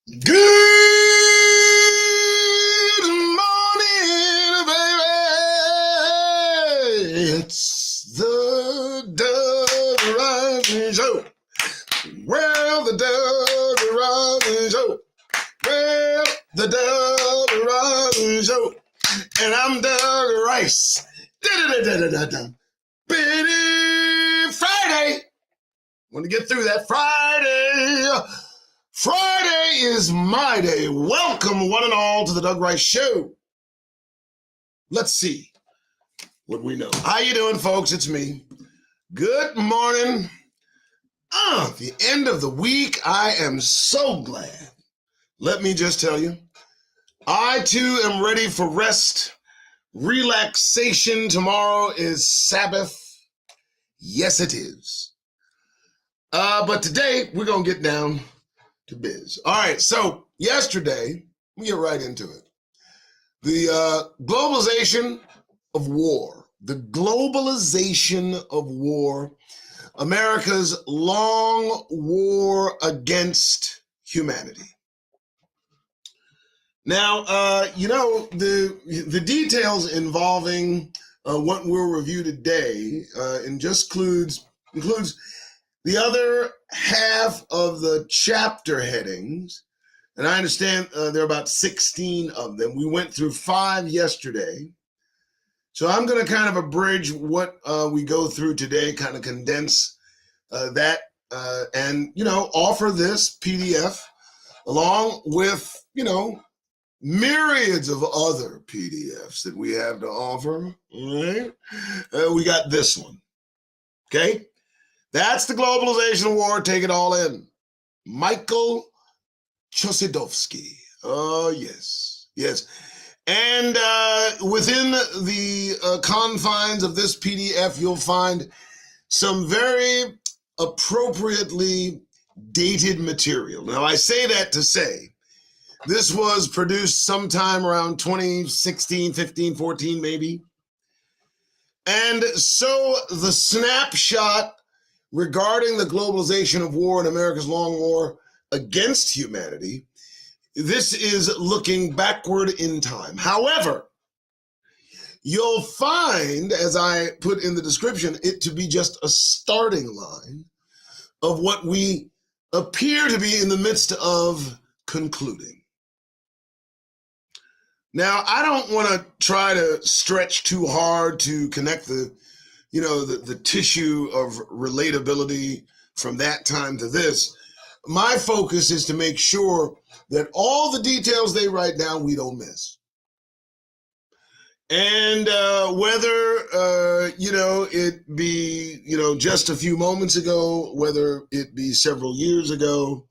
Good morning, baby. It's the Doug Rising Show. Well, the Doug Rising Show. Well, the Doug Rising Show. And I'm Doug Rice. Bitty Friday. Want to get through that Friday. Friday is my day. Welcome, one and all, to the Doug Rice Show. Let's see what we know. How you doing, folks? It's me. Good morning. The end of the week. I am so glad. Let me just tell you, I too am ready for rest, relaxation. Tomorrow is Sabbath. Yes, it is. But today we're going to get down to biz. All right, so yesterday, let me get right into it. The globalization of war. The globalization of war. America's long war against humanity. Now, the details involving what we'll review today and just includes the other half of the chapter headings. And I understand there are about 16 of them. We went through 5 yesterday. So I'm going to kind of abridge what we go through today, kind of condense that and, offer this PDF along with, myriads of other PDFs that we have to offer. All right. We got this one. Okay. That's the Globalization of War. Take it all in. Michael Chossudovsky. Oh, yes. Yes. And within the confines of this PDF, you'll find some very appropriately dated material. Now, I say that to say this was produced sometime around 2016, 15, 14, maybe. And so the snapshot regarding the globalization of war and America's long war against humanity, this is looking backward in time. However, you'll find, as I put in the description, it to be just a starting line of what we appear to be in the midst of concluding. Now, I don't want to try to stretch too hard to connect the tissue of relatability from that time to this. My focus is to make sure that all the details they write down, we don't miss. And whether, it be, just a few moments ago, whether it be several years ago,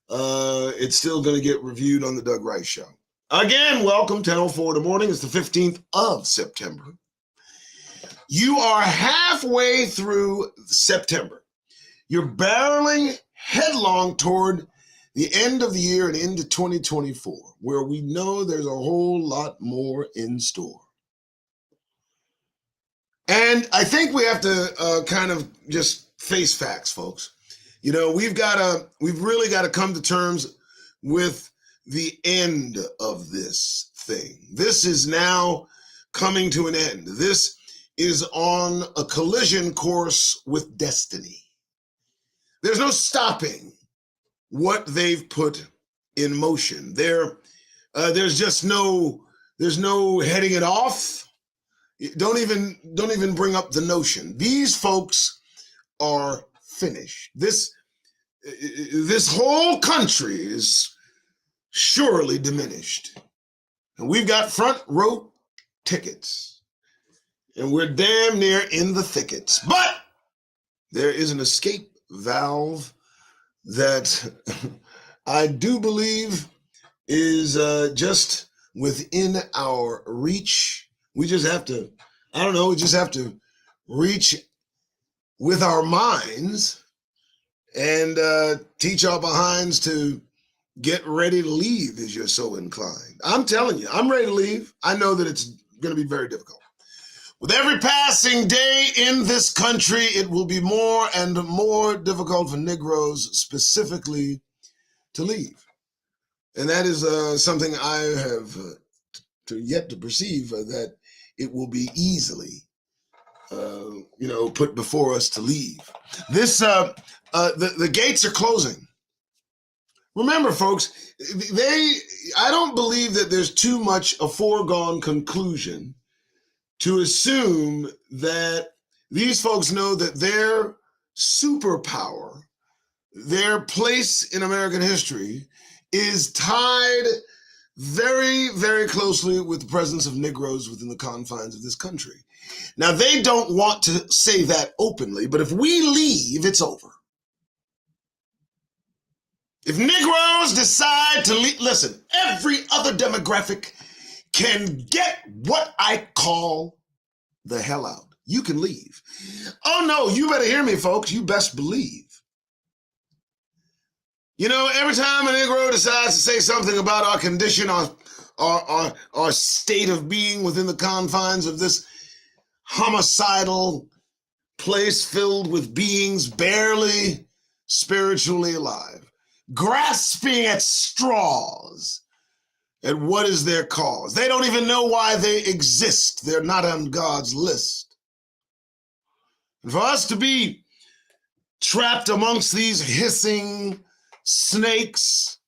it's still going to get reviewed on the Doug Rice Show. Again, welcome, 10:04 in the morning. It's the 15th of September. You are halfway through September. You're barreling headlong toward the end of the year and into 2024, where we know there's a whole lot more in store. And I think we have to kind of just face facts, folks. We've really got to come to terms with the end of this thing. This is now coming to an end. This is on a collision course with destiny. There's no stopping what they've put in motion. There's no heading it off. Don't even bring up the notion. These folks are finished. This whole country is surely diminished. And we've got front row tickets. And we're damn near in the thickets. But there is an escape valve that I do believe is just within our reach. We just have to, reach with our minds and teach our behinds to get ready to leave as you're so inclined. I'm telling you, I'm ready to leave. I know that it's going to be very difficult. With every passing day in this country, it will be more and more difficult for Negroes specifically to leave. And that is something I have yet to perceive that it will be easily, put before us to leave. The gates are closing. Remember, folks, I don't believe that there's too much a foregone conclusion to assume that these folks know that their superpower, their place in American history, is tied very, very closely with the presence of Negroes within the confines of this country. Now, they don't want to say that openly, but if we leave, it's over. If Negroes decide to listen, every other demographic can get what I call the hell out. You can leave. Oh no, you better hear me, folks. You best believe. You know, every time a Negro decides to say something about our condition, our state of being within the confines of this homicidal place filled with beings barely spiritually alive, grasping at straws at what is their cause. They don't even know why they exist. They're not on God's list. And for us to be trapped amongst these hissing snakes,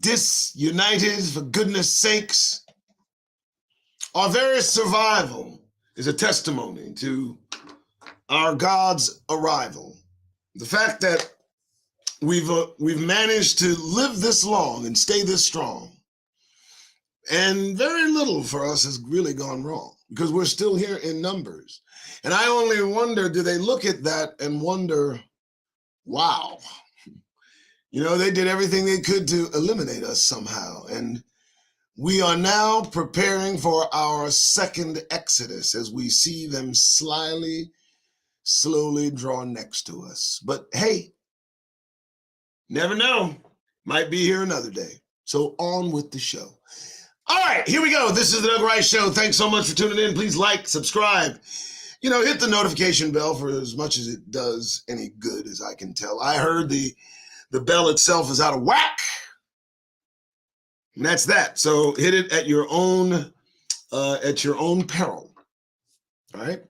disunited for goodness sakes, our very survival is a testimony to our God's arrival. The fact that we've managed to live this long and stay this strong, and very little for us has really gone wrong because we're still here in numbers. And I only wonder, do they look at that and wonder, wow, you know, they did everything they could to eliminate us somehow. And we are now preparing for our second exodus as we see them slowly draw next to us. But hey, never know. Might be here another day. So on with the show. All right, here we go. This is the Doug Rice Show. Thanks so much for tuning in. Please like, subscribe. You know, hit the notification bell for as much as it does any good as I can tell. I heard the bell itself is out of whack. And that's that. So hit it at your own peril. All right.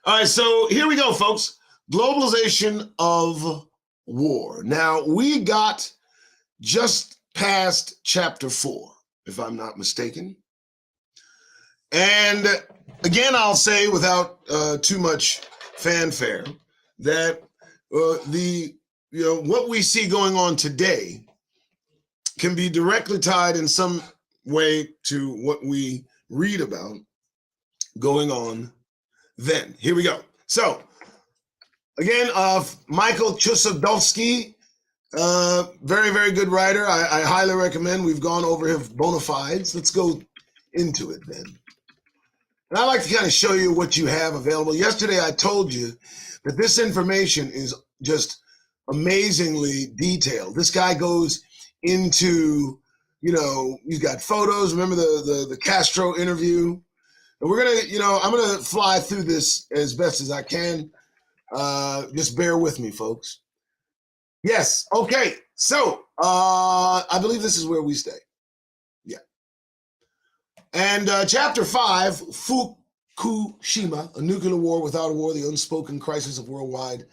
All right. So here we go, folks. Globalization of war. Now we got just past chapter 4, if I'm not mistaken. And again, I'll say without too much fanfare that what we see going on today can be directly tied in some way to what we read about going on then. Here we go. So again, Michael Chossudovsky, very, very good writer. I highly recommend. We've gone over his bona fides. Let's go into it then. And I'd like to kind of show you what you have available. Yesterday, I told you that this information is just amazingly detailed. This guy goes into, you've got photos. Remember the Castro interview? And we're going to, I'm going to fly through this as best as I can. Just bear with me, folks. Yes. Okay. So I believe this is where we stay. Yeah. And chapter 5, Fukushima, a nuclear war without a war, the unspoken crisis of worldwide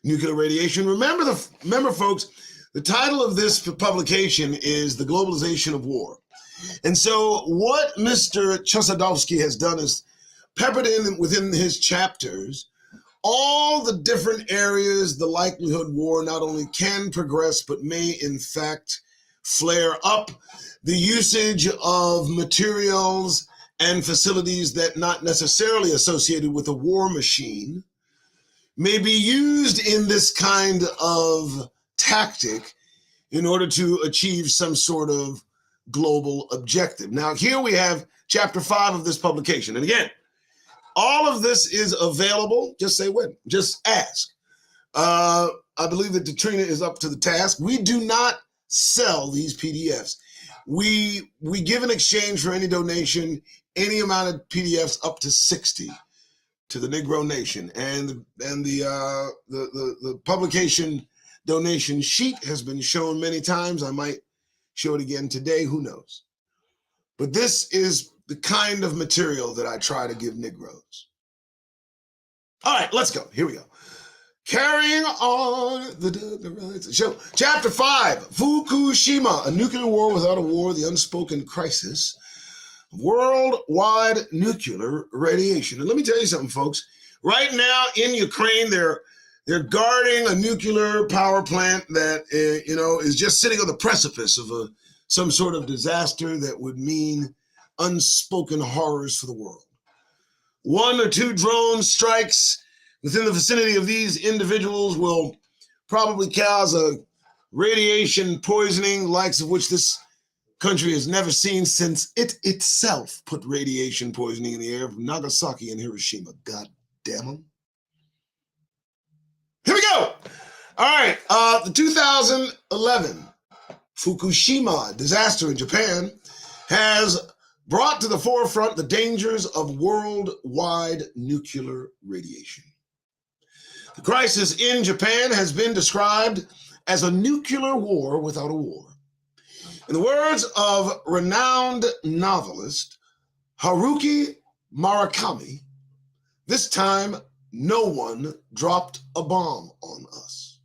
nuclear radiation. Remember, folks, the title of this publication is The Globalization of War. And so what Mr. Chossudovsky has done is peppered in within his chapters all the different areas the likelihood war not only can progress, but may in fact flare up, the usage of materials and facilities that not necessarily associated with a war machine may be used in this kind of tactic in order to achieve some sort of global objective. Now, here we have chapter 5 of this publication. And again, all of this is available. Just say when. Just ask. I believe that Katrina is up to the task. We do not sell these PDFs. We give in exchange for any donation, any amount of PDFs up to 60 to the Negro Nation. And the publication donation sheet has been shown many times. I might show it again today. Who knows? But this is the kind of material that I try to give Negroes. All right, let's go. Here we go. Carrying on the show. Chapter 5, Fukushima, a nuclear war without a war, the unspoken crisis of worldwide nuclear radiation. And let me tell you something, folks. Right now in Ukraine, they're guarding a nuclear power plant that is just sitting on the precipice of some sort of disaster that would mean unspoken horrors for the world. 1 or 2 drone strikes within the vicinity of these individuals will probably cause a radiation poisoning, likes of which this country has never seen since it itself put radiation poisoning in the air of Nagasaki and Hiroshima. God damn them. Here we go. All right. The 2011 Fukushima disaster in Japan has brought to the forefront the dangers of worldwide nuclear radiation. The crisis in Japan has been described as a nuclear war without a war. In the words of renowned novelist Haruki Murakami, this time no one dropped a bomb on us.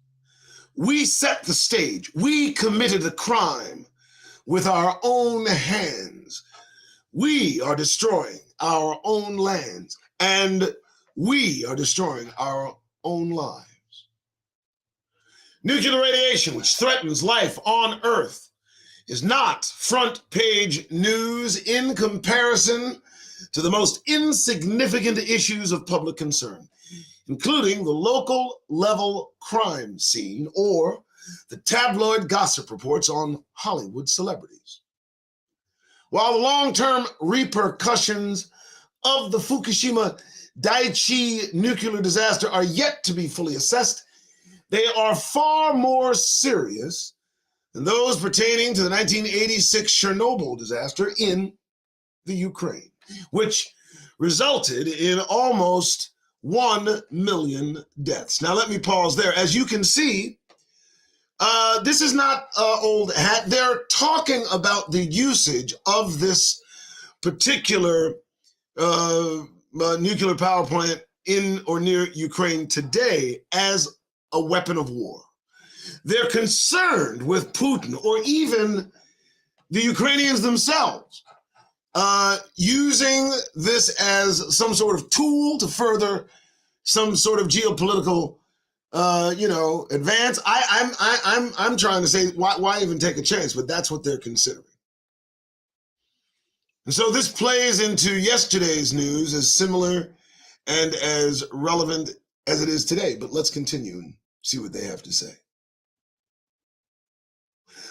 We set the stage. We committed a crime with our own hands. We are destroying our own lands, and we are destroying our own lives. Nuclear radiation, which threatens life on Earth, is not front page news in comparison to the most insignificant issues of public concern, including the local level crime scene or the tabloid gossip reports on Hollywood celebrities. While the long-term repercussions of the Fukushima Daiichi nuclear disaster are yet to be fully assessed, they are far more serious than those pertaining to the 1986 Chernobyl disaster in the Ukraine, which resulted in almost 1 million deaths. Now, let me pause there. As you can see, this is not old hat. They're talking about the usage of this particular nuclear power plant in or near Ukraine today as a weapon of war. They're concerned with Putin or even the Ukrainians themselves using this as some sort of tool to further some sort of geopolitical, advance. I'm trying to say why even take a chance, but that's what they're considering. And so this plays into yesterday's news as similar and as relevant as it is today. But let's continue and see what they have to say.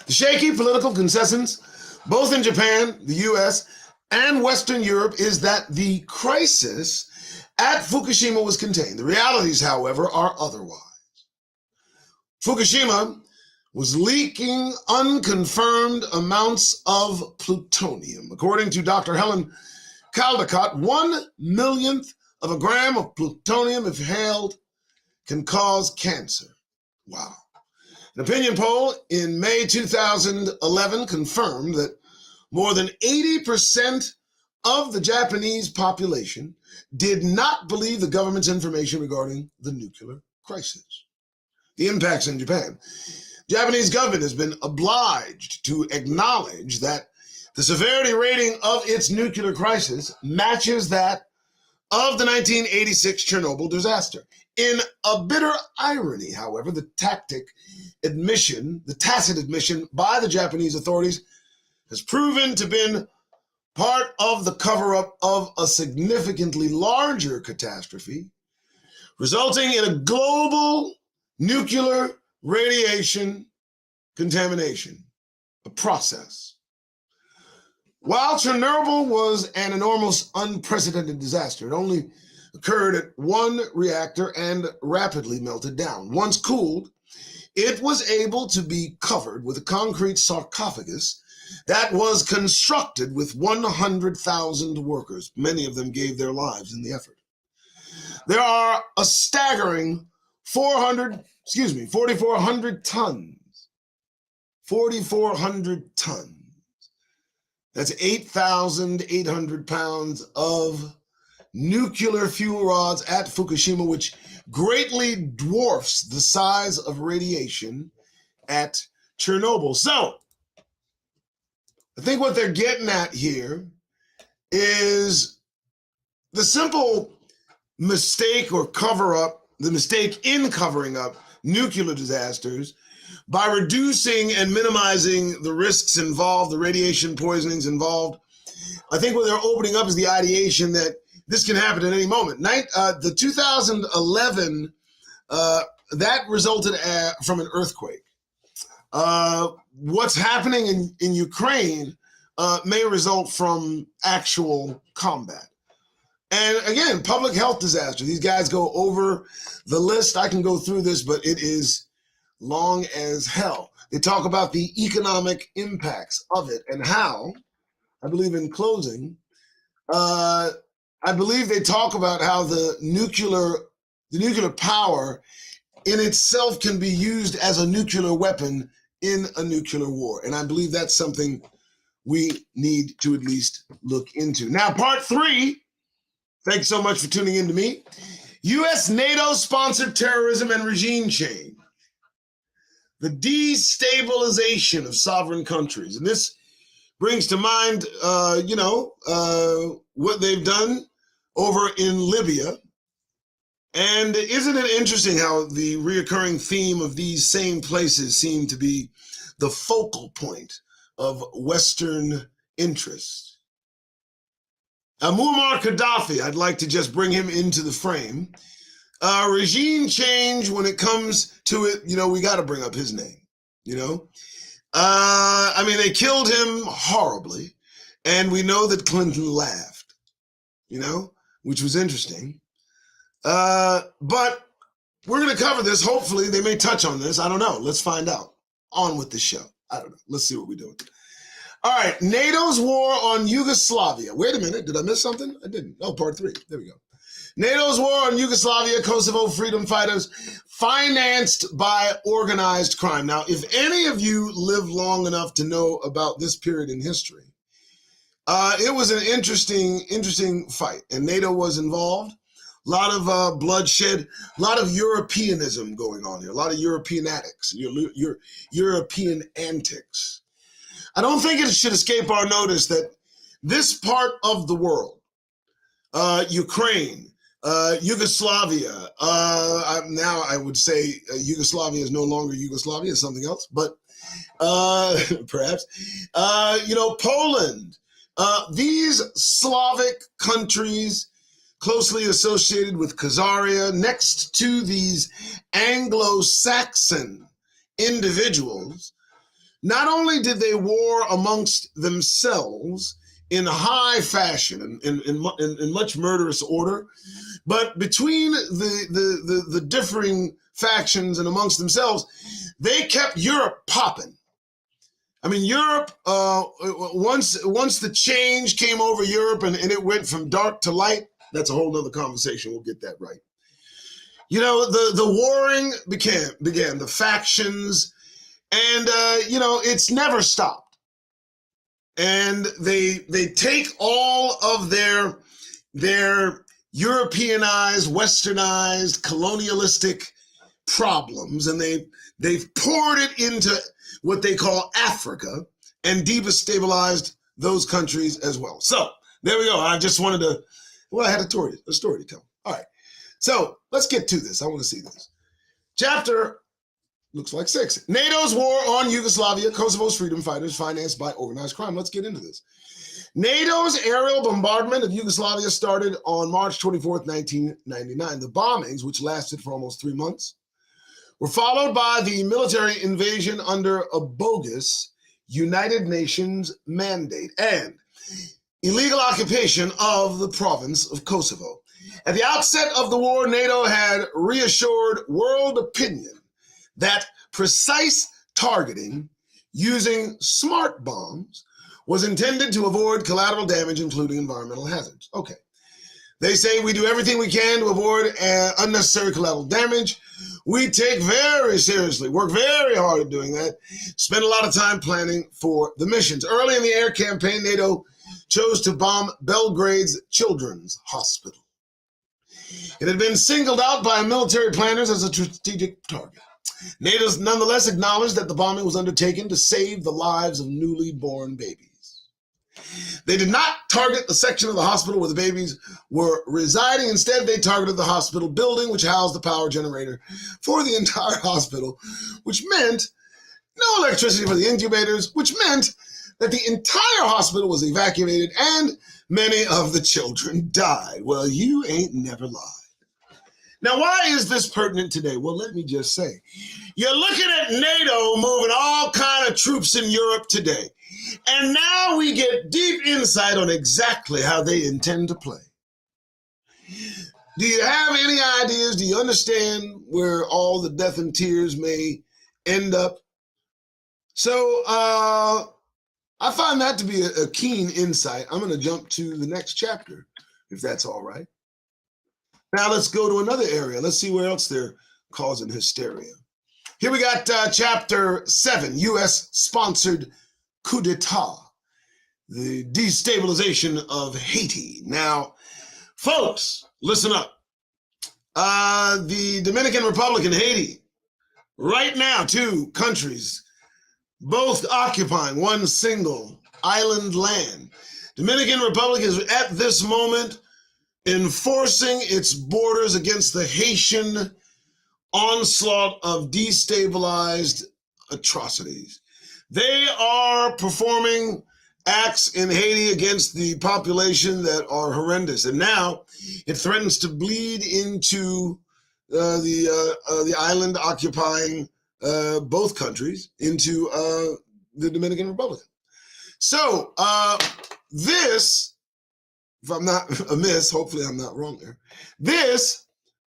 The shaky political consensus, both in Japan, the US, and Western Europe, is that the crisis at Fukushima was contained. The realities, however, are otherwise. Fukushima was leaking unconfirmed amounts of plutonium. According to Dr. Helen Caldicott, 1/1,000,000th of a gram of plutonium, if inhaled, can cause cancer. Wow. An opinion poll in May 2011 confirmed that more than 80% of the Japanese population did not believe the government's information regarding the nuclear crisis. The impacts in Japan. The Japanese government has been obliged to acknowledge that the severity rating of its nuclear crisis matches that of the 1986 Chernobyl disaster. In a bitter irony, however, the tacit admission by the Japanese authorities has proven to have been part of the cover-up of a significantly larger catastrophe, resulting in a global nuclear radiation contamination, a process. While Chernobyl was an enormous, unprecedented disaster, it only occurred at one reactor and rapidly melted down. Once cooled, it was able to be covered with a concrete sarcophagus that was constructed with 100,000 workers. Many of them gave their lives in the effort. There are a staggering 4,400 tons. 4,400 tons. That's 8,800 pounds of nuclear fuel rods at Fukushima, which greatly dwarfs the size of radiation at Chernobyl. So, I think what they're getting at here is the simple mistake or cover-up, the mistake in covering up nuclear disasters by reducing and minimizing the risks involved, the radiation poisonings involved. I think what they're opening up is the ideation that this can happen at any moment. The 2011, that resulted from an earthquake. What's happening in Ukraine may result from actual combat. And again, public health disaster. These guys go over the list. I can go through this, but it is long as hell. They talk about the economic impacts of it and how, I believe in closing, I believe they talk about how the nuclear power in itself can be used as a nuclear weapon in a nuclear war. And I believe that's something we need to at least look into. Now, part 3, thanks so much for tuning in to me. U.S. NATO-sponsored terrorism and regime change. The destabilization of sovereign countries. And this brings to mind, what they've done over in Libya. And isn't it interesting how the reoccurring theme of these same places seem to be the focal point of Western interest? Muammar Gaddafi, I'd like to just bring him into the frame. Regime change, when it comes to it, we got to bring up his name, they killed him horribly, and we know that Clinton laughed, which was interesting. But we're going to cover this. Hopefully they may touch on this. I don't know. Let's find out. On with the show. I don't know. Let's see what we're doing. All right. NATO's war on Yugoslavia. Wait a minute. Did I miss something? I didn't. Oh, part 3. There we go. NATO's war on Yugoslavia, Kosovo freedom fighters, financed by organized crime. Now, if any of you live long enough to know about this period in history, it was an interesting fight, and NATO was involved. A lot of bloodshed, a lot of Europeanism going on here, a lot of Europeanatics, European antics. I don't think it should escape our notice that this part of the world, Ukraine, Yugoslavia, now I would say Yugoslavia is no longer Yugoslavia, it's something else, but perhaps, Poland, these Slavic countries closely associated with Khazaria, next to these Anglo-Saxon individuals, not only did they war amongst themselves in high fashion and in much murderous order, but between the differing factions and amongst themselves, they kept Europe popping. I mean, Europe, once the change came over Europe and it went from dark to light, that's a whole nother conversation. We'll get that right. The warring began, the factions, and, it's never stopped. And they take all of their Europeanized, westernized, colonialistic problems, and they've poured it into what they call Africa and destabilized those countries as well. So there we go. I just wanted to, I had a story to tell. All right. So let's get to this. I want to see this. Chapter looks like 6. NATO's war on Yugoslavia, Kosovo's freedom fighters financed by organized crime. Let's get into this. NATO's aerial bombardment of Yugoslavia started on March 24th, 1999. The bombings, which lasted for almost 3 months, were followed by the military invasion under a bogus United Nations mandate and illegal occupation of the province of Kosovo. At the outset of the war, NATO had reassured world opinion that precise targeting using smart bombs was intended to avoid collateral damage, including environmental hazards. Okay. They say we do everything we can to avoid unnecessary collateral damage. We take very seriously, work very hard at doing that, spend a lot of time planning for the missions. Early in the air campaign, NATO chose to bomb Belgrade's Children's Hospital. It had been singled out by military planners as a strategic target. NATO nonetheless acknowledged that the bombing was undertaken to save the lives of newly born babies. They did not target the section of the hospital where the babies were residing. Instead, they targeted the hospital building, which housed the power generator for the entire hospital, which meant no electricity for the incubators, which meant that the entire hospital was evacuated and many of the children died. Well, you ain't never lied. Now, why is this pertinent today? Well, let me just say, you're looking at NATO moving all kind of troops in Europe today. And now we get deep insight on exactly how they intend to play. Do you have any ideas? Do you understand where all the death and tears may end up? So I find that to be a keen insight. I'm going to jump to the next chapter, if that's all right. Now let's go to another area. Let's see where else they're causing hysteria. Here we got chapter 7, U.S.-sponsored coup d'etat, the destabilization of Haiti. Now, folks, listen up. The Dominican Republic and Haiti, right now, two countries, both occupying one single island land. Dominican Republic is at this moment enforcing its borders against the Haitian onslaught of destabilized atrocities. They are performing acts in Haiti against the population that are horrendous. And now it threatens to bleed into the island occupying both countries, into the Dominican Republic. So this, if I'm not amiss, hopefully I'm not wrong there,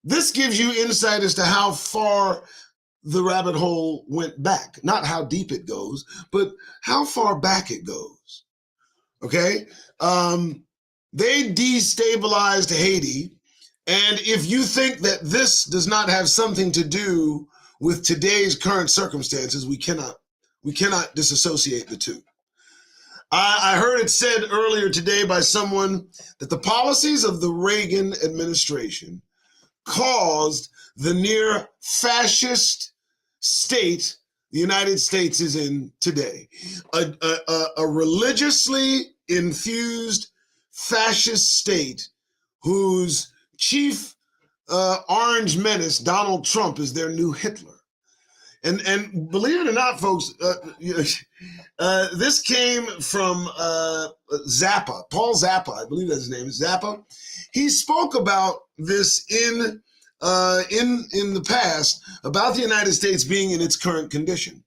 this gives you insight as to how far the rabbit hole went back. Not how deep it goes, but how far back it goes. Okay? They destabilized Haiti, and if you think that this does not have something to do with today's current circumstances, we cannot disassociate the two. I heard it said earlier today by someone that the policies of the Reagan administration caused the near fascist state the United States is in today. A religiously infused fascist state whose chief orange menace, Donald Trump, is their new Hitler. And believe it or not, folks, this came from Zappa, Paul Zappa, I believe that's his name, Zappa. He spoke about this in the past, about the United States being in its current condition.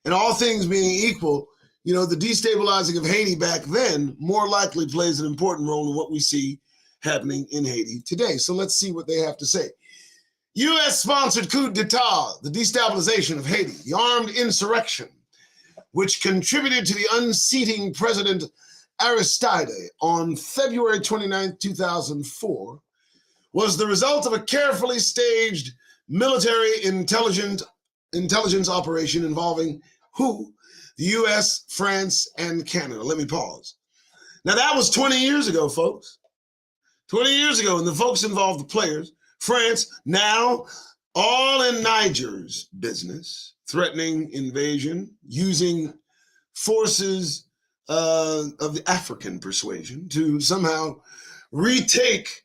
And all things being equal, the destabilizing of Haiti back then more likely plays an important role in what we see happening in Haiti today. So let's see what they have to say. U.S.-sponsored coup d'etat, the destabilization of Haiti, the armed insurrection, which contributed to the unseating President Aristide on February 29, 2004, was the result of a carefully staged military intelligence operation involving who? The U.S., France, and Canada. Let me pause. Now, that was 20 years ago, folks. 20 years ago, and the folks involved, the players, France, now all in Niger's business, threatening invasion, using forces of the African persuasion to somehow retake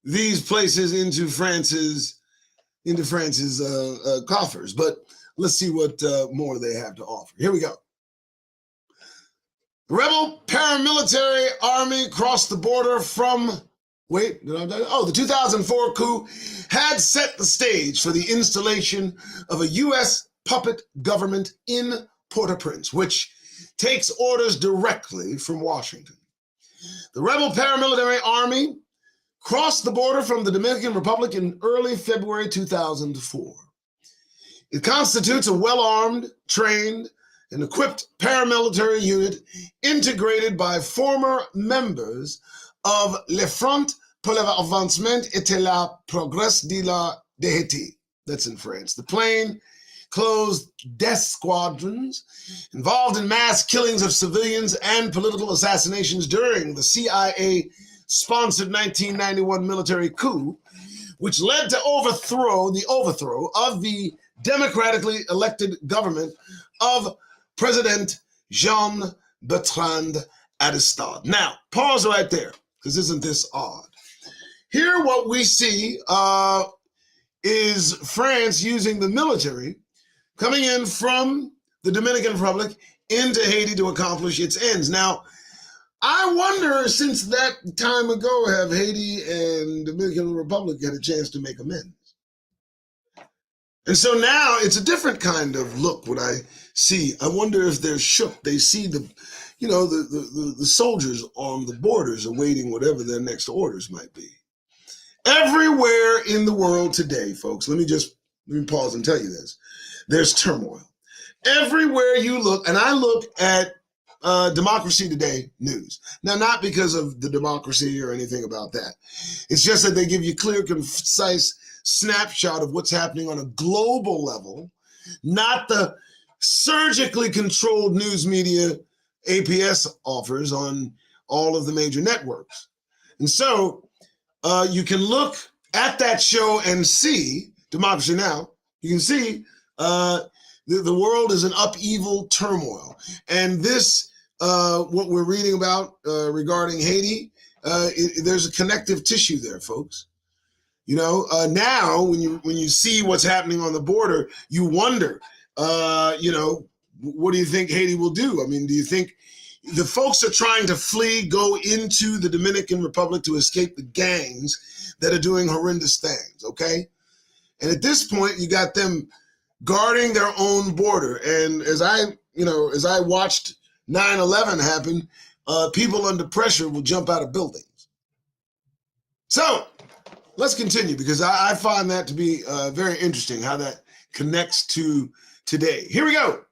these places into France's coffers. But let's see what more they have to offer. Here we go. The rebel paramilitary army crossed the border from the 2004 coup had set the stage for the installation of a U.S. puppet government in Port-au-Prince, which takes orders directly from Washington. The rebel paramilitary army crossed the border from the Dominican Republic in early February 2004. It constitutes a well-armed, trained, and equipped paramilitary unit integrated by former members of Le Front pour l'avancement et la progrès de Haiti. That's in France. The plain-clothes death squadrons involved in mass killings of civilians and political assassinations during the CIA-sponsored 1991 military coup, which led to the overthrow of the democratically elected government of President Jean-Bertrand Aristide. Now, pause right there, because isn't this odd? Here what we see is France using the military coming in from the Dominican Republic into Haiti to accomplish its ends. Now, I wonder, since that time ago, have Haiti and Dominican Republic had a chance to make amends? And so now it's a different kind of look what I see. I wonder if they're shook. They see the soldiers on the borders awaiting whatever their next orders might be. Everywhere in the world today, folks, let me pause and tell you this. There's turmoil. Everywhere you look, and I look at Democracy Today news. Now, not because of the democracy or anything about that. It's just that they give you clear, concise snapshot of what's happening on a global level, not the surgically controlled news media APS offers on all of the major networks. And so you can look at that show and see Democracy Now! You can see the world is in upheaval turmoil. And this, what we're reading about regarding Haiti, there's a connective tissue there, folks. Now when you see what's happening on the border, you wonder, what do you think Haiti will do? I mean, do you think the folks are trying to flee, go into the Dominican Republic to escape the gangs that are doing horrendous things, okay? And at this point, you got them guarding their own border. And as I watched 9/11 happen, people under pressure will jump out of buildings. So let's continue, because I find that to be very interesting, how that connects to today. Here we go.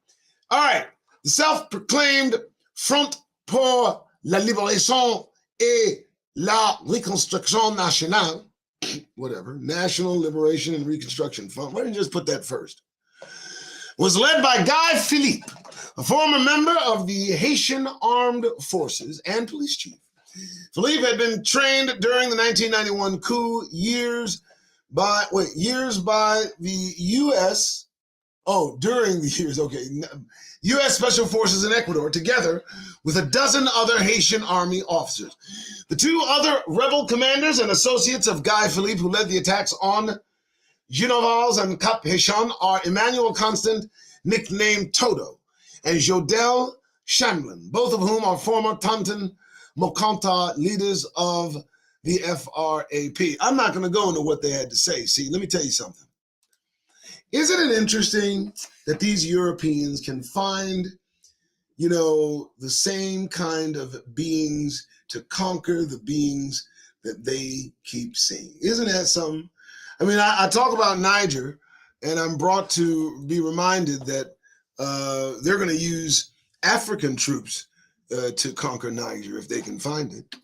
All right. The self-proclaimed Front pour la Libération et la Reconstruction Nationale, whatever, National Liberation and Reconstruction Front, why didn't you just put that first? Was led by Guy Philippe, a former member of the Haitian Armed Forces and police chief. Philippe had been trained during the 1991 coup years by the U.S. During the years, okay. U.S. Special Forces in Ecuador, together with a dozen other Haitian army officers. The two other rebel commanders and associates of Guy Philippe, who led the attacks on Genovals and Cap Haitian, are Emmanuel Constant, nicknamed Toto, and Jodel Chamblin, both of whom are former Tonton Mokanta leaders of the FRAP. I'm not going to go into what they had to say. See, let me tell you something. Isn't it interesting that these Europeans can find, the same kind of beings to conquer the beings that they keep seeing? Isn't that something? I mean, I talk about Niger, and I'm brought to be reminded that they're going to use African troops to conquer Niger if they can find it.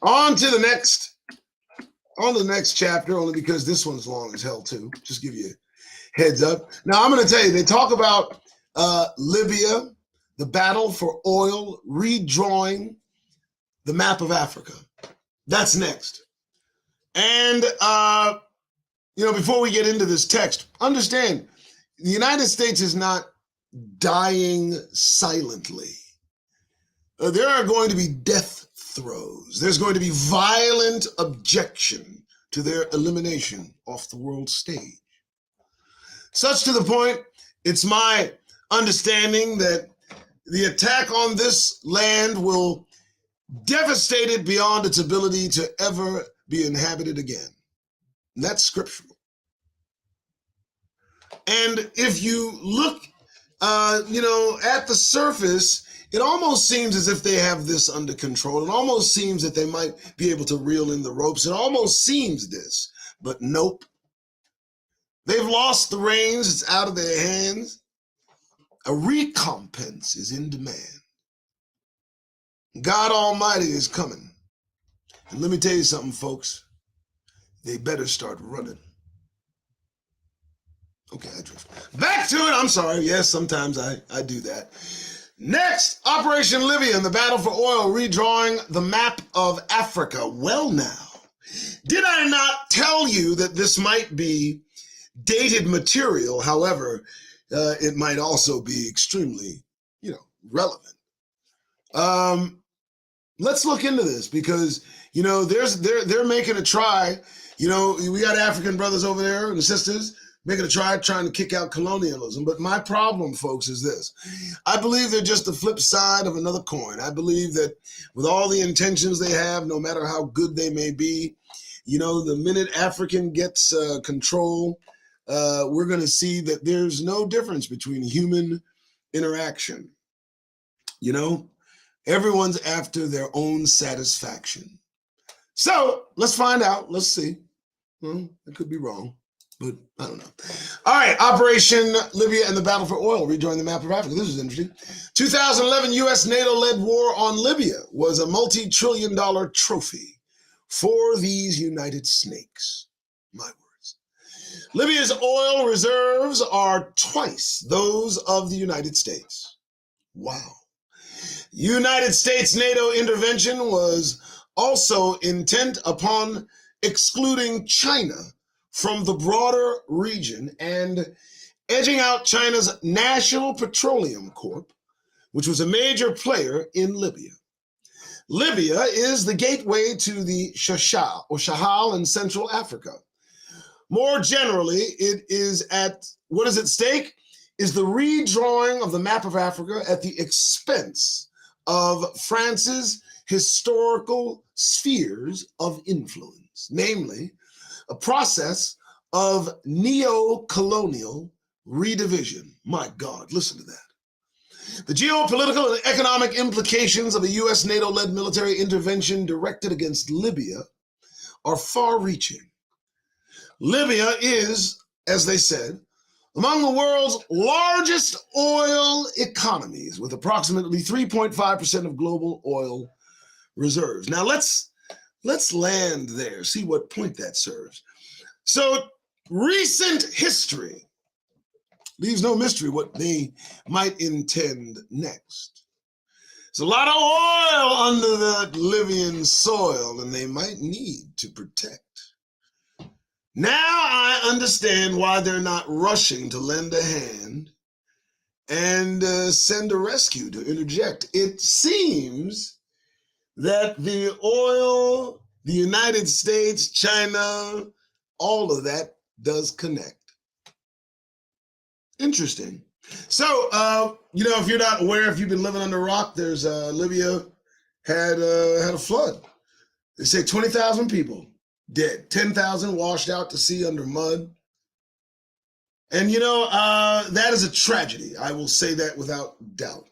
On to the next chapter, only because this one's long as hell too. Just give you a heads up. Now I'm going to tell you, they talk about Libya, the battle for oil, redrawing the map of Africa. That's next. And, before we get into this text, understand the United States is not dying silently. There are going to be death throes. There's going to be violent objection to their elimination off the world stage. Such to the point, it's my understanding that the attack on this land will devastate it beyond its ability to ever be inhabited again. And that's scriptural. And if you look, at the surface, it almost seems as if they have this under control. It almost seems that they might be able to reel in the ropes. It almost seems this, but nope. They've lost the reins. It's out of their hands. A recompense is in demand. God Almighty is coming. And let me tell you something, folks. They better start running. Okay, I drift. Back to it. I'm sorry. Yes, sometimes I do that. Next, Operation Libya and the battle for oil, redrawing the map of Africa. Well now, did I not tell you that this might be dated material? However, it might also be extremely, relevant. Let's look into this because, they're making a try. We got African brothers over there and sisters making a trying to kick out colonialism. But my problem, folks, is this. I believe they're just the flip side of another coin. I believe that with all the intentions they have, no matter how good they may be, the minute African gets control, we're going to see that there's no difference between human interaction. Everyone's after their own satisfaction. So let's find out. Let's see. Well, I could be wrong, but I don't know. All right, Operation Libya and the Battle for Oil. Rejoin the map of Africa. This is interesting. 2011 U.S. NATO-led war on Libya was a multi-trillion-dollar trophy for these United Snakes. My words. Libya's oil reserves are twice those of the United States. Wow. United States NATO intervention was also intent upon excluding China from the broader region and edging out China's National Petroleum Corp, which was a major player in Libya. Libya is the gateway to the Sahel in Central Africa. More generally, what is at stake is the redrawing of the map of Africa at the expense of France's historical spheres of influence, namely a process of neo-colonial redivision. My God, listen to that. The geopolitical and economic implications of a U.S. NATO-led military intervention directed against Libya are far-reaching. Libya is, as they said, among the world's largest oil economies, with approximately 3.5% of global oil reserves. Now let's land there, see what point that serves. So recent history leaves no mystery what they might intend next. There's a lot of oil under that Libyan soil, and they might need to protect. Now I understand why they're not rushing to lend a hand and send a rescue to interject. It seems that the oil, the United States, China, all of that does connect. Interesting. So, if you're not aware, if you've been living under a rock, there's Libya had a flood. They say 20,000 people dead, 10,000 washed out to sea under mud. And, that is a tragedy. I will say that without doubt.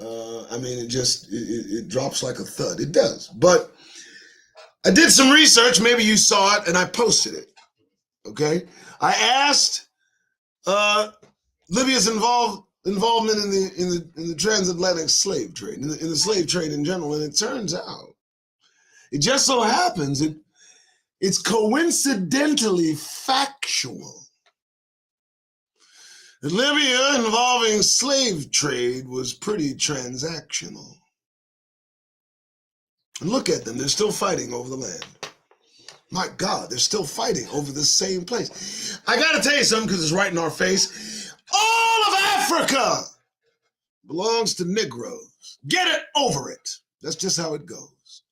It drops like a thud. It does. But I did some research. Maybe you saw it, and I posted it. Okay? I asked Libya's involvement in the transatlantic slave trade, in the slave trade in general, and it turns out, it just so happens it's coincidentally factual. that Libya involving slave trade was pretty transactional. And look at them, they're still fighting over the land. My God, they're still fighting over the same place. I gotta tell you something, because it's right in our face. All of Africa belongs to Negroes. Get it over it. That's just how it goes.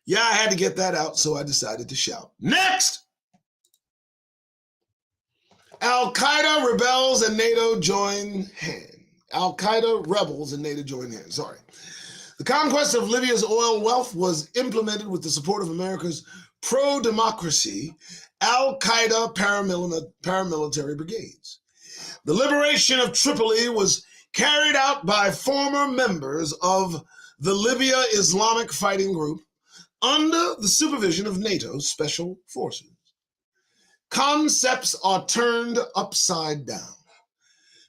Yeah, I had to get that out, so I decided to shout. Next! Al-Qaeda rebels and NATO join hands. Al-Qaeda rebels and NATO join hands, sorry. The conquest of Libya's oil wealth was implemented with the support of America's pro-democracy Al-Qaeda paramilitary brigades. The liberation of Tripoli was carried out by former members of the Libya Islamic Fighting Group under the supervision of NATO special forces. Concepts are turned upside down.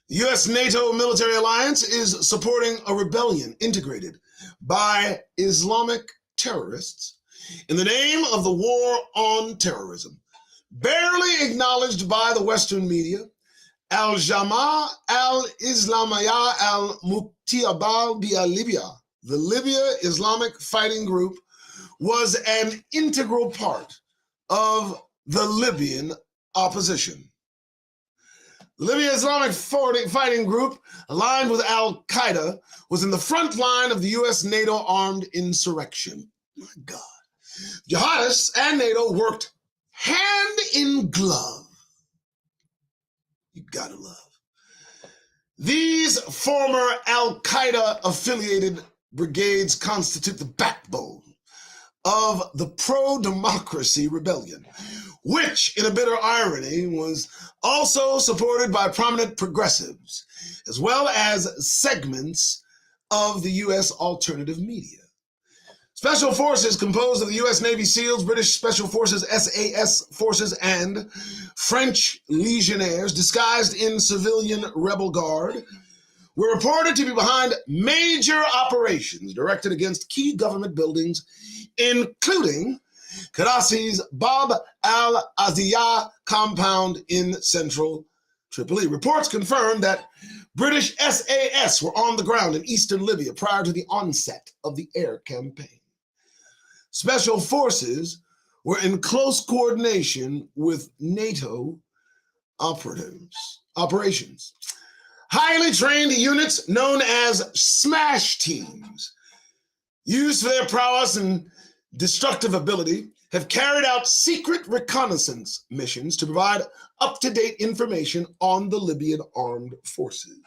The U.S.-NATO military alliance is supporting a rebellion integrated by Islamic terrorists in the name of the war on terrorism. Barely acknowledged by the Western media, Al-Jama' al-Islamiyya al-Muqtiyabah bi-Libya, the Libya Islamic Fighting Group, was an integral part of the Libyan opposition. The Libya Islamic Fighting Group, aligned with Al-Qaeda, was in the front line of the U.S.-NATO armed insurrection. My God. Jihadists and NATO worked hand in glove You gotta love. These former Al-Qaeda affiliated brigades constitute the backbone of the pro-democracy rebellion, which, in a bitter irony, was also supported by prominent progressives, as well as segments of the U.S. alternative media. Special Forces composed of the U.S. Navy SEALs, British Special Forces, SAS forces, and French legionnaires disguised in civilian rebel guard were reported to be behind major operations directed against key government buildings, including Qaddafi's Bab al-Aziyah compound in central Tripoli. Reports confirmed that British SAS were on the ground in eastern Libya prior to the onset of the air campaign. Special Forces were in close coordination with NATO operations. Highly trained units known as smash teams, used for their prowess and destructive ability, have carried out secret reconnaissance missions to provide up-to-date information on the Libyan armed forces.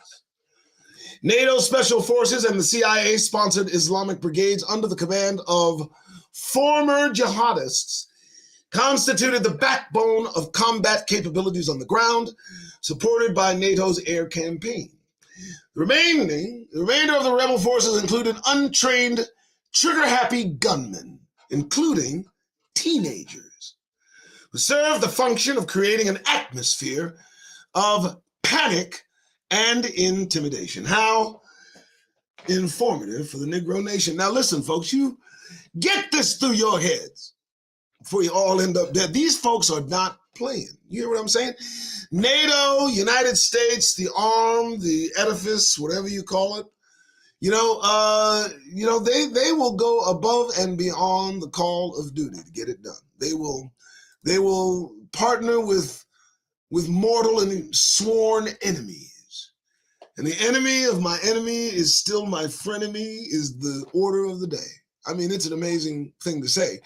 NATO Special Forces and the CIA-sponsored Islamic brigades under the command of former jihadists constituted the backbone of combat capabilities on the ground, supported by NATO's air campaign. The remainder of the rebel forces included untrained, trigger-happy gunmen, including teenagers, who served the function of creating an atmosphere of panic and intimidation. How informative for the Negro Nation. Now listen, folks, you get this through your heads before you all end up dead. These folks are not playing. You hear what I'm saying? NATO, United States, the arm, the edifice, whatever you call it, they will go above and beyond the call of duty to get it done. They will partner with mortal and sworn enemies. And the enemy of my enemy is still my frenemy is the order of the day. I mean, it's an amazing thing to say.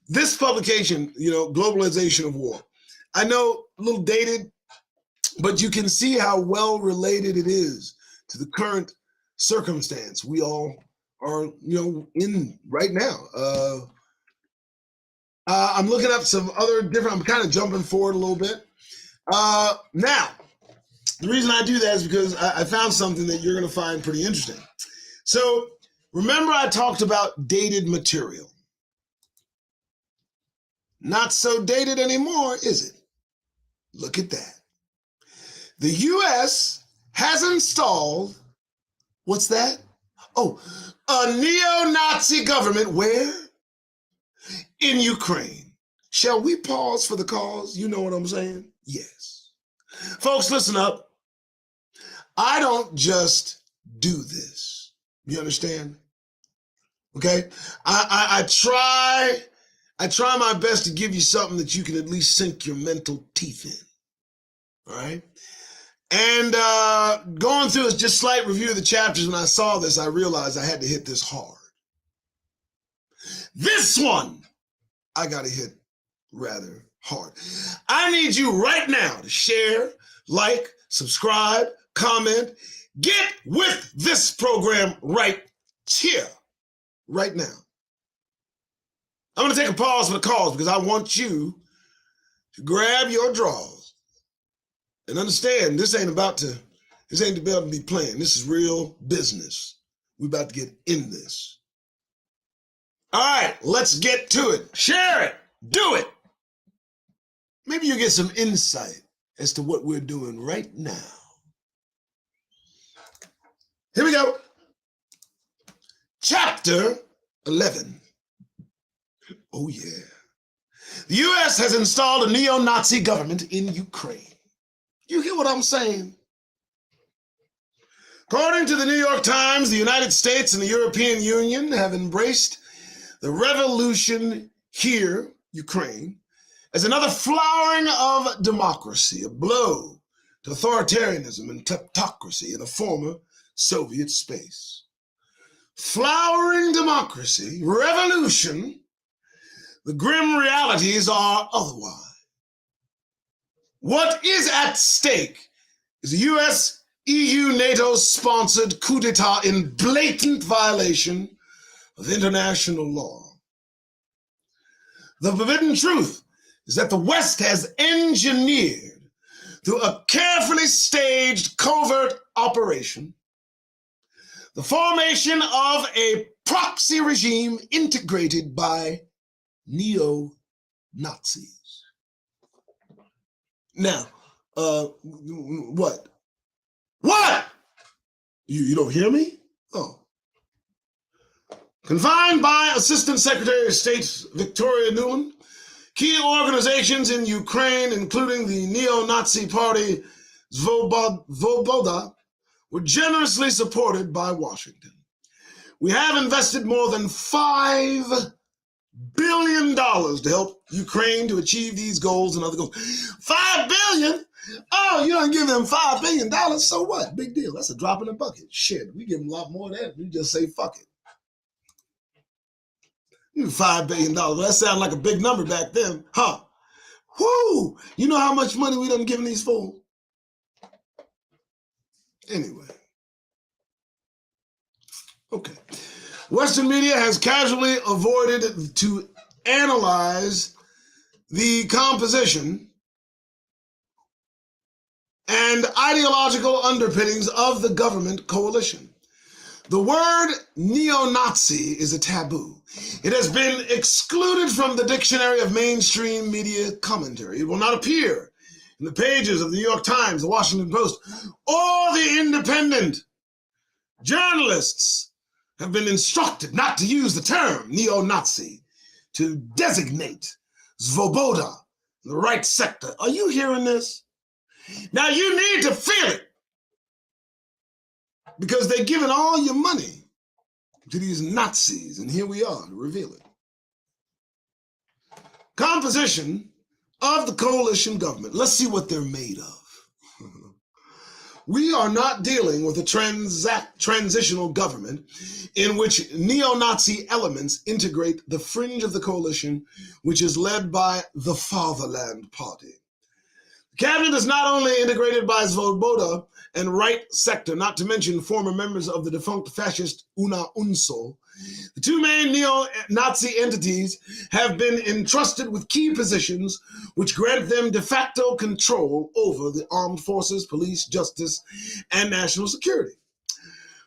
This publication, Globalization of War, I know a little dated, but you can see how well related it is to the current circumstance we all are, in right now. I'm looking up some other different, I'm kind of jumping forward a little bit. Now, the reason I do that is because I found something that you're going to find pretty interesting. So remember I talked about dated material. Not so dated anymore, is it? Look at that. The U.S. has installed, what's that? Oh, a neo-Nazi government where? In Ukraine. Shall we pause for the cause? You know what I'm saying? Yes. Folks, listen up. I don't just do this. You understand? Okay? I try my best to give you something that you can at least sink your mental teeth in. All right? And going through a just slight review of the chapters, when I saw this, I realized I had to hit this hard. This one, I got to hit rather hard. I need you right now to share, like, subscribe, comment, get with this program right here, right now. I'm going to take a pause for the cause because I want you to grab your drawers and understand this ain't about to be playing. This is real business. We're about to get in this. All right, let's get to it. Share it. Do it. Maybe you'll get some insight as to what we're doing right now. Here we go. Chapter 11. Oh, yeah. The U.S. has installed a neo-Nazi government in Ukraine. You hear what I'm saying? According to the New York Times, the United States and the European Union have embraced the revolution here, Ukraine, as another flowering of democracy, a blow to authoritarianism and kleptocracy in a former Soviet space. Flowering democracy, revolution, the grim realities are otherwise. What is at stake is a U.S., EU, NATO-sponsored coup d'etat in blatant violation of international law. The forbidden truth is that the West has engineered, through a carefully staged covert operation, the formation of a proxy regime integrated by neo-Nazis. Now, what? What? You don't hear me? Oh. Confined by Assistant Secretary of State Victoria Nuland, key organizations in Ukraine, including the neo-Nazi party Svoboda, were generously supported by Washington. We have invested more than $5 billion to help Ukraine to achieve these goals and other goals. $5 billion? Oh, you don't give them $5 billion, so what? Big deal. That's a drop in the bucket. Shit, we give them a lot more than that. We just say fuck it. $5 billion. That sounded like a big number back then. Huh? Whoo! You know how much money we done given these fools? Anyway. Okay. Western media has casually avoided to analyze the composition and ideological underpinnings of the government coalition. The word neo-Nazi is a taboo. It has been excluded from the dictionary of mainstream media commentary. It will not appear in the pages of the New York Times, the Washington Post, or the Independent. Journalists have been instructed not to use the term neo-Nazi to designate Svoboda, the right sector. Are you hearing this? Now you need to feel it, because they're giving all your money to these Nazis, and here we are to reveal it. Composition of the coalition government. Let's see what they're made of. We are not dealing with a transitional government in which neo-Nazi elements integrate the fringe of the coalition, which is led by the Fatherland Party. The cabinet is not only integrated by Svoboda and right sector, not to mention former members of the defunct fascist Una UNSO. The two main neo-Nazi entities have been entrusted with key positions which grant them de facto control over the armed forces, police, justice, and national security.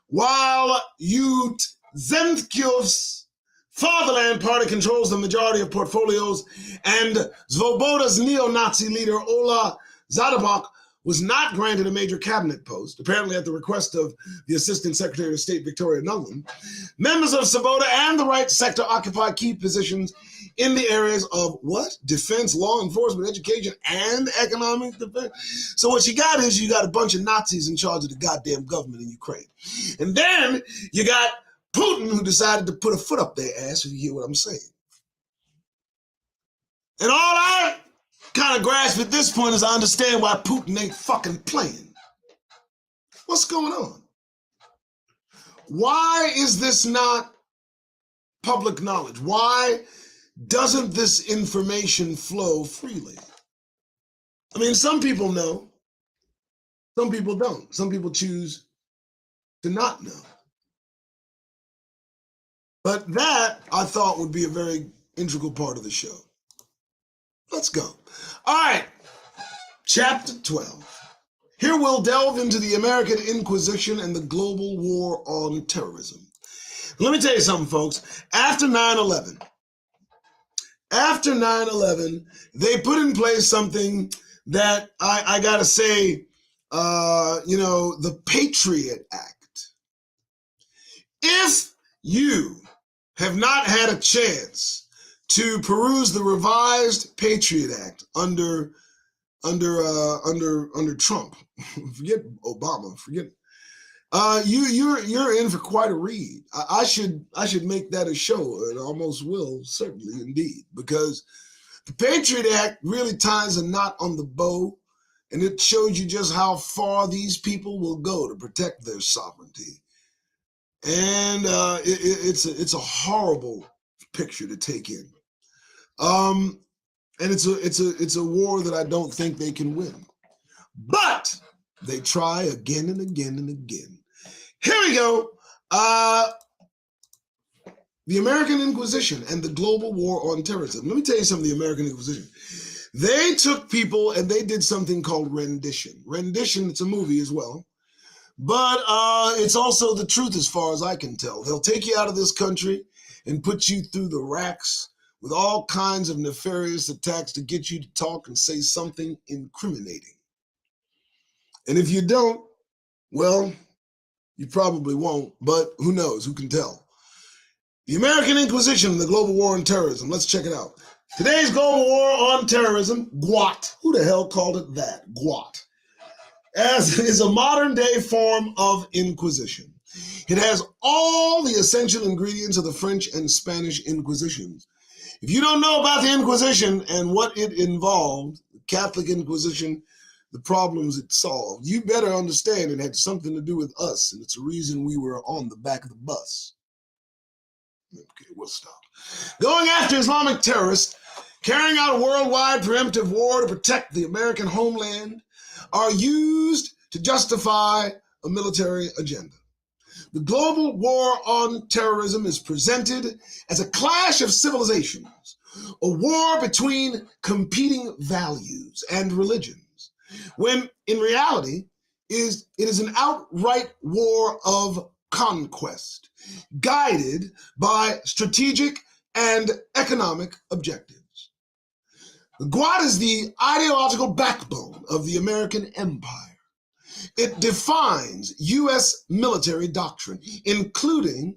While Yudzenkyov's Fatherland Party controls the majority of portfolios, and Svoboda's neo-Nazi leader Ola Zadabok was not granted a major cabinet post, apparently at the request of the Assistant Secretary of State Victoria Nuland. Members of Svoboda and the right sector occupy key positions in the areas of what? Defense, law enforcement, education, and economic defense. So what you got is you got a bunch of Nazis in charge of the goddamn government in Ukraine. And then you got Putin, who decided to put a foot up their ass, if you hear what I'm saying. And all I kind of grasp at this point is I understand why Putin ain't fucking playing. What's going on? Why is this not public knowledge? Why doesn't this information flow freely? I mean, some people know, some people don't. Some people choose to not know. But that, I thought, would be a very integral part of the show. Let's go. All right, Chapter 12. Here we'll delve into the American Inquisition and the global war on terrorism. Let me tell you something, folks. After 9/11, they put in place something that I got to say, the Patriot Act. If you have not had a chance to peruse the revised Patriot Act under Trump, forget Obama, you're in for quite a read. I should make that a show, and almost will, certainly indeed, because the Patriot Act really ties a knot on the bow, and it shows you just how far these people will go to protect their sovereignty. And it's a horrible picture to take in. And it's a war that I don't think they can win. But they try again and again and again. Here we go. The American Inquisition and the global war on terrorism. Let me tell you something, the American Inquisition. They took people and they did something called rendition. Rendition, it's a movie as well. But it's also the truth as far as I can tell. They'll take you out of this country and put you through the racks with all kinds of nefarious attacks to get you to talk and say something incriminating. And if you don't, well, you probably won't, but who knows? Who can tell? The American Inquisition and the global war on terrorism. Let's check it out. Today's global war on terrorism, GWOT. Who the hell called it that? GWOT. As is a modern day form of Inquisition. It has all the essential ingredients of the French and Spanish Inquisitions. If you don't know about the Inquisition and what it involved, the Catholic Inquisition, the problems it solved, you better understand it had something to do with us, and it's a reason we were on the back of the bus. Okay, we'll stop. Going after Islamic terrorists, carrying out a worldwide preemptive war to protect the American homeland, are used to justify a military agenda. The global war on terrorism is presented as a clash of civilizations, a war between competing values and religions, when in reality it is an outright war of conquest, guided by strategic and economic objectives. The GWOT is the ideological backbone of the American empire. It defines U.S. military doctrine, including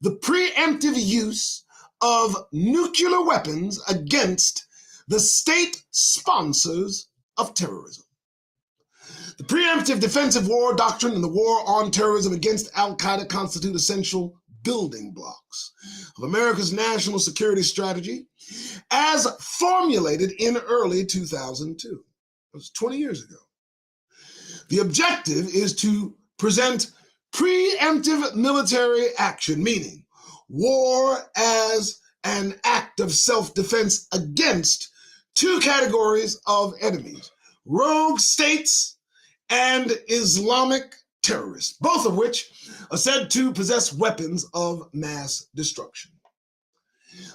the preemptive use of nuclear weapons against the state sponsors of terrorism. The preemptive defensive war doctrine and the war on terrorism against Al-Qaeda constitute essential building blocks of America's national security strategy as formulated in early 2002. It was 20 years ago. The objective is to present preemptive military action, meaning war as an act of self-defense against two categories of enemies: rogue states and Islamic terrorists, both of which are said to possess weapons of mass destruction.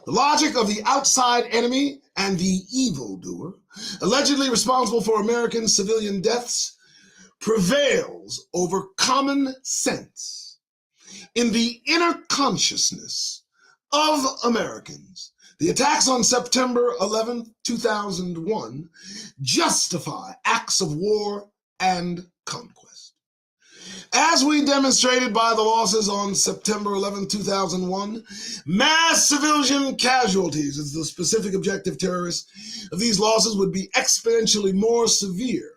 The logic of the outside enemy and the evildoer, allegedly responsible for American civilian deaths, prevails over common sense in the inner consciousness of Americans. The attacks on September 11, 2001 justify acts of war and conquest. As we demonstrated by the losses on September 11, 2001, mass civilian casualties as the specific objective terrorists of these losses would be exponentially more severe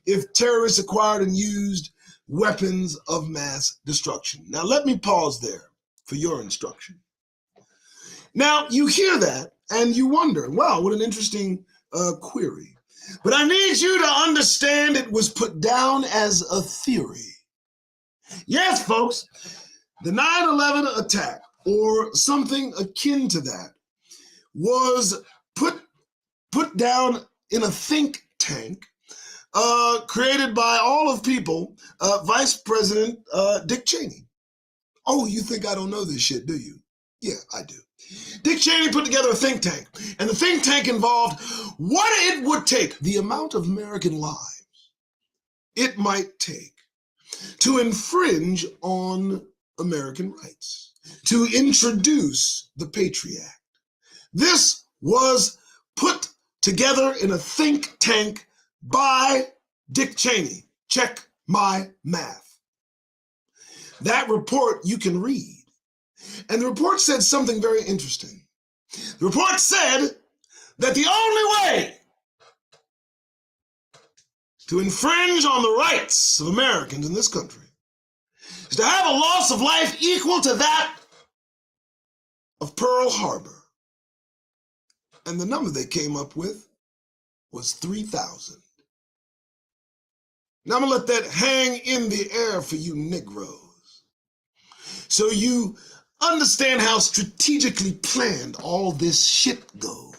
if terrorists acquired and used weapons of mass destruction. Now, let me pause there for your instruction. Now, you hear that and you wonder, wow, what an interesting query. But I need you to understand it was put down as a theory. Yes, folks, the 9/11 attack, or something akin to that, was put down in a think tank created by all of people, Vice President Dick Cheney. Oh, you think I don't know this shit, do you? Yeah, I do. Dick Cheney put together a think tank, and the think tank involved what it would take, the amount of American lives it might take to infringe on American rights, to introduce the Patriot Act. This was put together in a think tank by Dick Cheney. Check my math. That report you can read. And the report said something very interesting. The report said that the only way to infringe on the rights of Americans in this country is to have a loss of life equal to that of Pearl Harbor. And the number they came up with was 3,000. Now I'm going to let that hang in the air for you Negroes, so you understand how strategically planned all this shit goes.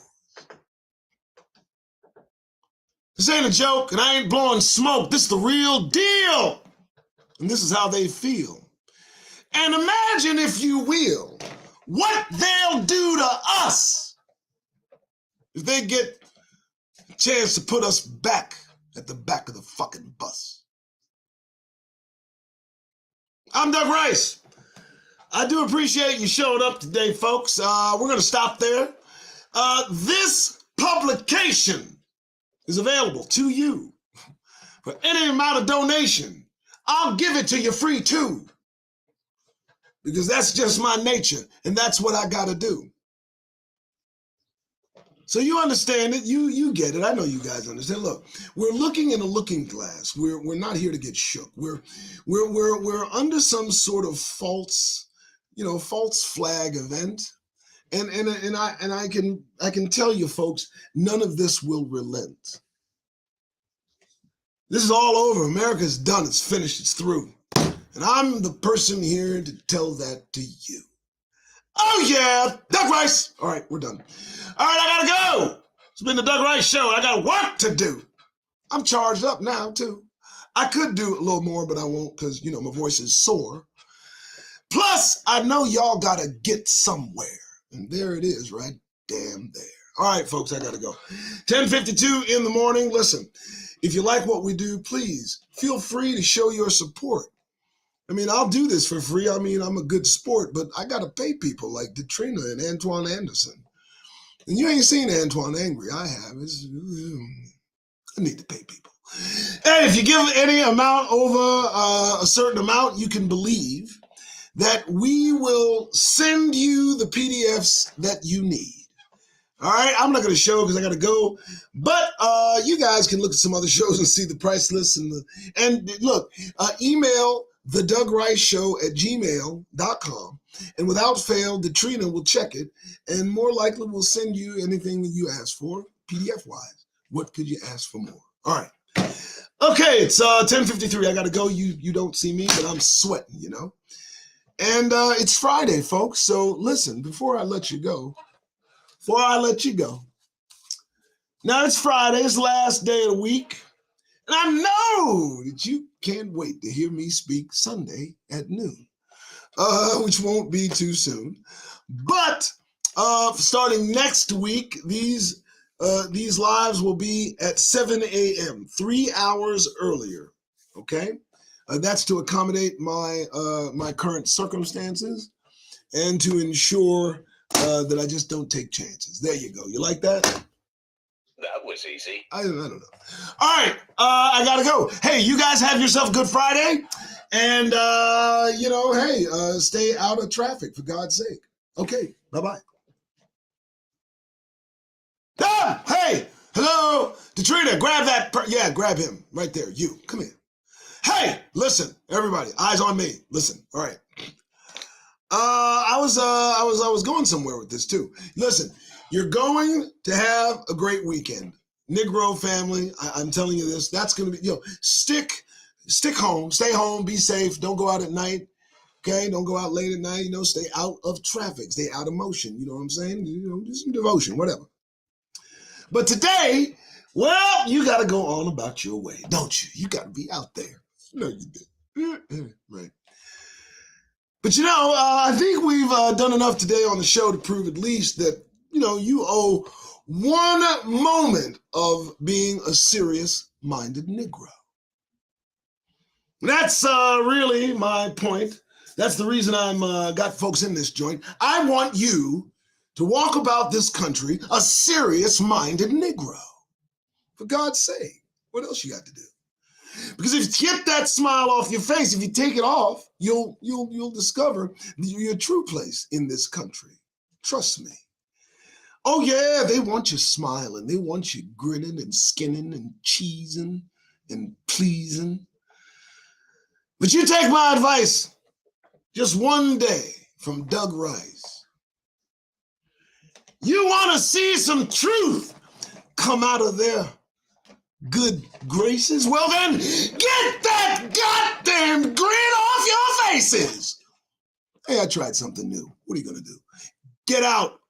This ain't a joke, and I ain't blowing smoke. This is the real deal. And this is how they feel. And imagine, if you will, what they'll do to us if they get a chance to put us back at the back of the fucking bus. I'm Doug Rice. I do appreciate you showing up today, folks. We're going to stop there. This publication is available to you for any amount of donation. I'll give it to you free too, because that's just my nature, and that's what I got to do. So you understand it. You get it. I know you guys understand. Look, we're looking in a looking glass. We're not here to get shook. We're under some sort of false flag event. And I can tell you folks, none of this will relent. This is all over. America's done. It's finished. It's through. And I'm the person here to tell that to you. Oh yeah, Doug Rice. All right, we're done. All right, I gotta go. It's been the Doug Rice Show. I got work to do. I'm charged up now too. I could do a little more, but I won't, because my voice is sore. Plus, I know y'all gotta get somewhere. And there it is, right damn there. All right, folks, I got to go. 10:52 in the morning. Listen, if you like what we do, please feel free to show your support. I mean, I'll do this for free. I mean, I'm a good sport, but I got to pay people like Detrina and Antoine Anderson. And you ain't seen Antoine angry. I have. I need to pay people. Hey, if you give any amount over a certain amount, you can believe that we will send you the PDFs that you need. All right, I'm not going to show because I got to go, but you guys can look at some other shows and see the price list and look, email thedougriceshow@gmail.com, and without fail, Detrina will check it and more likely will send you anything that you ask for, PDF-wise. What could you ask for more? All right. Okay, it's 10:53. I got to go. You don't see me, but I'm sweating, And it's Friday, folks. So listen, before I let you go, now it's Friday, it's the last day of the week. And I know that you can't wait to hear me speak Sunday at noon, which won't be too soon. But starting next week, these lives will be at 7 a.m., 3 hours earlier, okay? That's to accommodate my current circumstances and to ensure that I just don't take chances. There you go. You like that? That was easy. I don't know. All right. I got to go. Hey, you guys have yourself a good Friday. And, stay out of traffic, for God's sake. Okay. Bye-bye. Ah, hey, hello. Detrina, grab that. Grab him right there. You, come here. Hey, listen, everybody, eyes on me. Listen, all right. I was going somewhere with this too. Listen, you're going to have a great weekend. Negro family, I'm telling you this. That's going to be, stick home, stay home, be safe. Don't go out at night. Okay, don't go out late at night. Stay out of traffic, stay out of motion. You know what I'm saying? Do some devotion, whatever. But today, well, you got to go on about your way, don't you? You got to be out there. No, you did. Right. But I think we've done enough today on the show to prove at least that, you owe one moment of being a serious-minded Negro. That's really my point. That's the reason I'm got folks in this joint. I want you to walk about this country a serious-minded Negro. For God's sake, what else you got to do? Because if you get that smile off your face, if you take it off, you'll discover your true place in this country. Trust me. Oh yeah, they want you smiling. They want you grinning and skinning and cheesing and pleasing. But you take my advice, just one day from Doug Rice. You want to see some truth come out of their good graces? Well then, get that goddamn grin off your faces. Hey, I tried something new. What are you going to do? Get out